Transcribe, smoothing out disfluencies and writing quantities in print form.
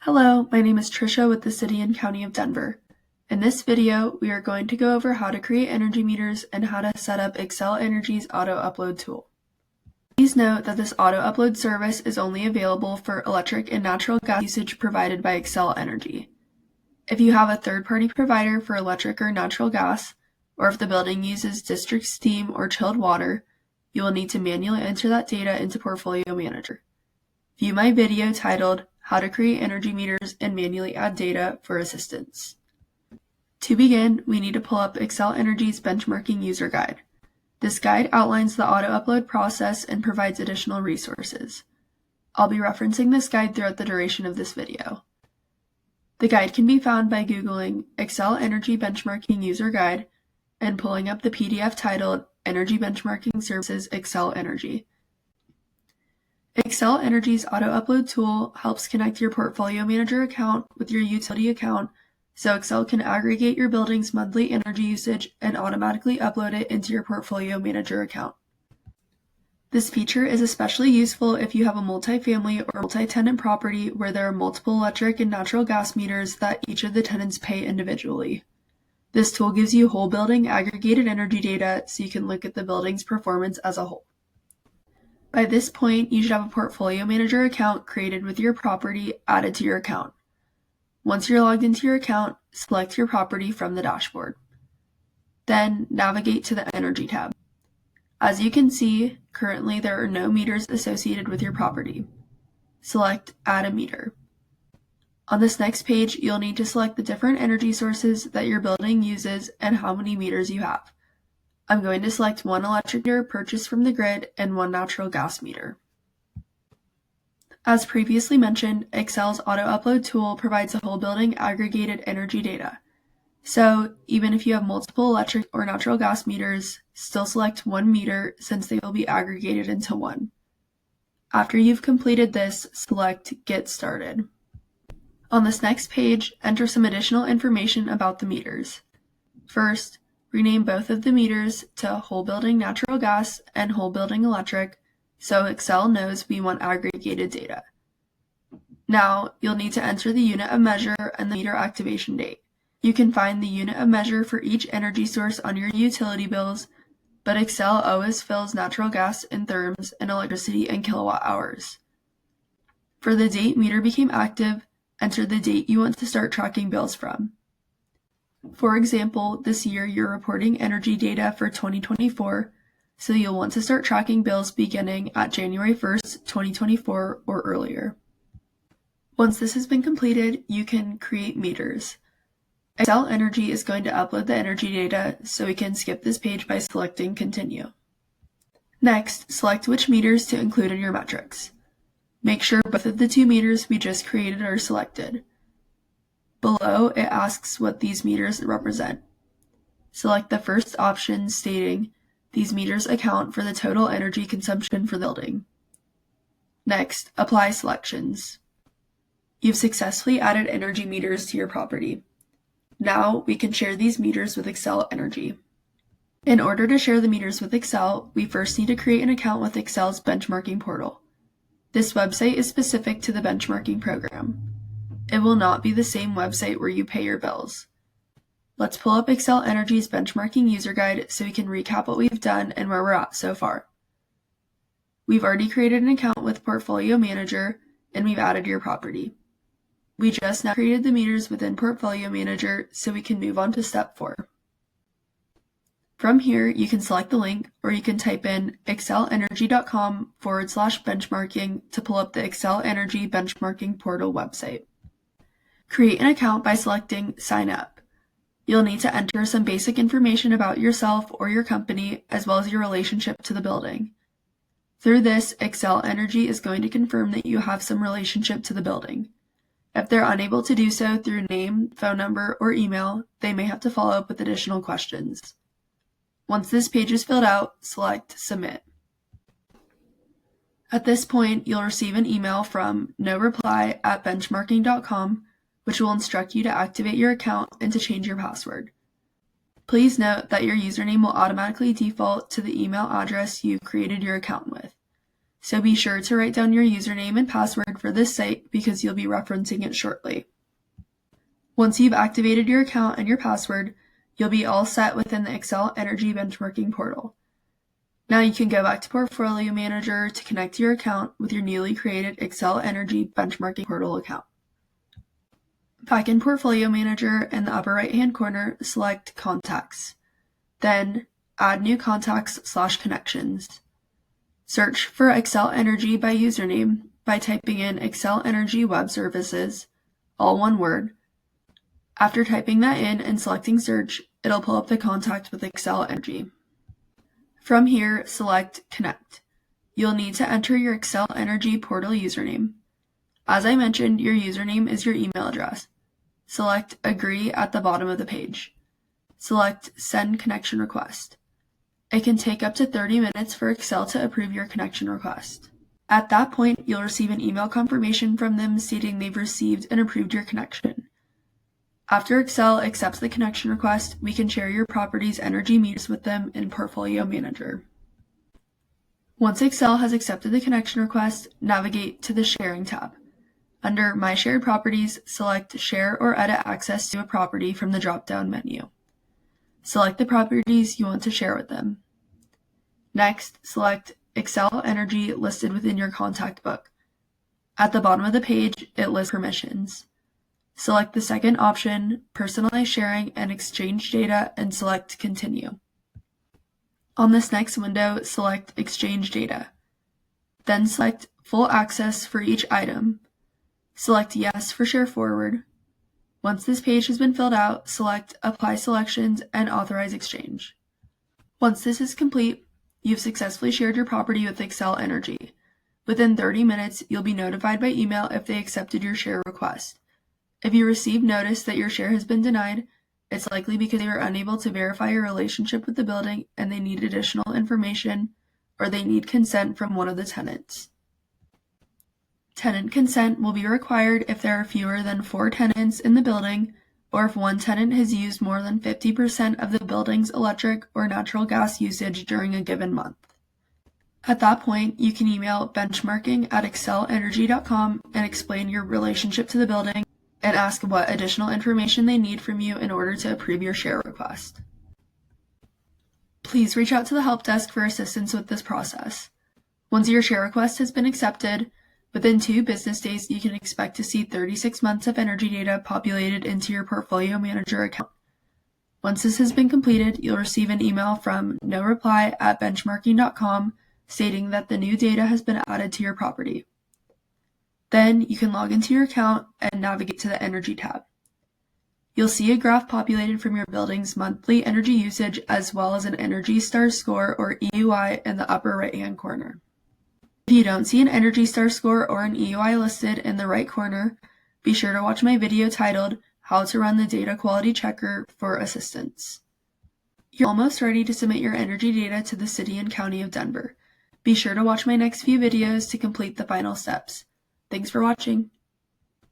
Hello, my name is Tricia with the City and County of Denver. In this video, we are going to go over how to create energy meters and how to set up Xcel Energy's auto upload tool. Please note that this auto upload service is only available for electric and natural gas usage provided by Xcel Energy. If you have a third-party provider for electric or natural gas, or if the building uses district steam or chilled water, you will need to manually enter that data into Portfolio Manager. View my video titled How to Create Energy Meters and Manually Add Data for assistance. To begin, we need to pull up Xcel Energy's Benchmarking User Guide. This guide outlines the auto upload process and provides additional resources. I'll be referencing this guide throughout the duration of this video. The guide can be found by Googling Xcel Energy Benchmarking User Guide and pulling up the PDF titled Energy Benchmarking Services Xcel Energy. Xcel Energy's auto upload tool helps connect your Portfolio Manager account with your utility account so Xcel can aggregate your building's monthly energy usage and automatically upload it into your Portfolio Manager account. This feature is especially useful if you have a multifamily or multi-tenant property where there are multiple electric and natural gas meters that each of the tenants pay individually. This tool gives you whole building aggregated energy data so you can look at the building's performance as a whole. By this point, you should have a Portfolio Manager account created with your property added to your account. Once you're logged into your account, select your property from the dashboard. Then navigate to the Energy tab. As you can see, currently there are no meters associated with your property. Select Add a Meter. On this next page, you'll need to select the different energy sources that your building uses and how many meters you have. I'm going to select one electric meter purchased from the grid and one natural gas meter. As previously mentioned, Xcel's auto upload tool provides a whole building aggregated energy data. So even if you have multiple electric or natural gas meters, still select one meter since they will be aggregated into one. After you've completed this, select Get Started. On this next page, enter some additional information about the meters. First, rename both of the meters to Whole Building Natural Gas and Whole Building Electric so Xcel knows we want aggregated data. Now, you'll need to enter the unit of measure and the meter activation date. You can find the unit of measure for each energy source on your utility bills, but Xcel always fills natural gas in therms and electricity in kilowatt hours. For the date meter became active, enter the date you want to start tracking bills from. For example, this year you're reporting energy data for 2024, so you'll want to start tracking bills beginning at January 1st, 2024 or earlier. Once this has been completed, you can create meters. Xcel Energy is going to upload the energy data, so we can skip this page by selecting Continue. Next, select which meters to include in your metrics. Make sure both of the two meters we just created are selected. Below, it asks what these meters represent. Select the first option stating, these meters account for the total energy consumption for the building. Next, apply selections. You've successfully added energy meters to your property. Now, we can share these meters with Xcel Energy. In order to share the meters with Xcel, we first need to create an account with Xcel's Benchmarking Portal. This website is specific to the benchmarking program. It will not be the same website where you pay your bills. Let's pull up Xcel Energy's Benchmarking User Guide so we can recap what we've done and where we're at so far. We've already created an account with Portfolio Manager, and we've added your property. We just now created the meters within Portfolio Manager, so we can move on to step 4. From here, you can select the link, or you can type in xcelenergy.com/benchmarking to pull up the Xcel Energy Benchmarking Portal website. Create an account by selecting Sign Up. You'll need to enter some basic information about yourself or your company, as well as your relationship to the building. Through this, Xcel Energy is going to confirm that you have some relationship to the building. If they're unable to do so through name, phone number, or email, they may have to follow up with additional questions. Once this page is filled out, select Submit. At this point, you'll receive an email from noreply@benchmarking.com, which will instruct you to activate your account and to change your password. Please note that your username will automatically default to the email address you created your account with. so be sure to write down your username and password for this site because you'll be referencing it shortly. Once you've activated your account and your password, you'll be all set within the Xcel Energy Benchmarking Portal. Now you can go back to Portfolio Manager to connect your account with your newly created Xcel Energy Benchmarking Portal account. Back in Portfolio Manager, in the upper right-hand corner, select Contacts. Then, Add New Contacts/Connections. Search for Xcel Energy by username by typing in Xcel Energy Web Services, all one word. After typing that in and selecting Search, it'll pull up the contact with Xcel Energy. From here, select Connect. You'll need to enter your Xcel Energy Portal username. As I mentioned, your username is your email address. Select Agree at the bottom of the page. Select Send Connection Request. It can take up to 30 minutes for Xcel to approve your connection request. At that point, you'll receive an email confirmation from them stating they've received and approved your connection. After Xcel accepts the connection request, we can share your property's energy meters with them in Portfolio Manager. Once Xcel has accepted the connection request, navigate to the Sharing tab. Under My Shared Properties, select Share or Edit Access to a Property from the drop-down menu. Select the properties you want to share with them. Next, select Xcel Energy listed within your contact book. At the bottom of the page, it lists permissions. Select the second option, Personalized Sharing and Exchange Data, and select Continue. On this next window, select Exchange Data. Then select Full Access for each item. Select Yes for Share Forward. Once this page has been filled out, select Apply Selections and Authorize Exchange. Once this is complete, you've successfully shared your property with Xcel Energy. Within 30 minutes, you'll be notified by email if they accepted your share request. If you receive notice that your share has been denied, it's likely because they were unable to verify your relationship with the building and they need additional information, or they need consent from one of the tenants. Tenant consent will be required if there are fewer than 4 tenants in the building, or if one tenant has used more than 50% of the building's electric or natural gas usage during a given month. At that point, you can email benchmarking@xcelenergy.com and explain your relationship to the building and ask what additional information they need from you in order to approve your share request. Please reach out to the help desk for assistance with this process. Once your share request has been accepted, within 2 business days you can expect to see 36 months of energy data populated into your Portfolio Manager account. Once this has been completed, you'll receive an email from noreply@benchmarking.com stating that the new data has been added to your property. Then you can log into your account and navigate to the Energy tab. You'll see a graph populated from your building's monthly energy usage as well as an Energy Star score or EUI in the upper right-hand corner. If you don't see an Energy Star score or an EUI listed in the right corner, be sure to watch my video titled How to Run the Data Quality Checker for assistance. You're almost ready to submit your energy data to the City and County of Denver. Be sure to watch my next few videos to complete the final steps. Thanks for watching.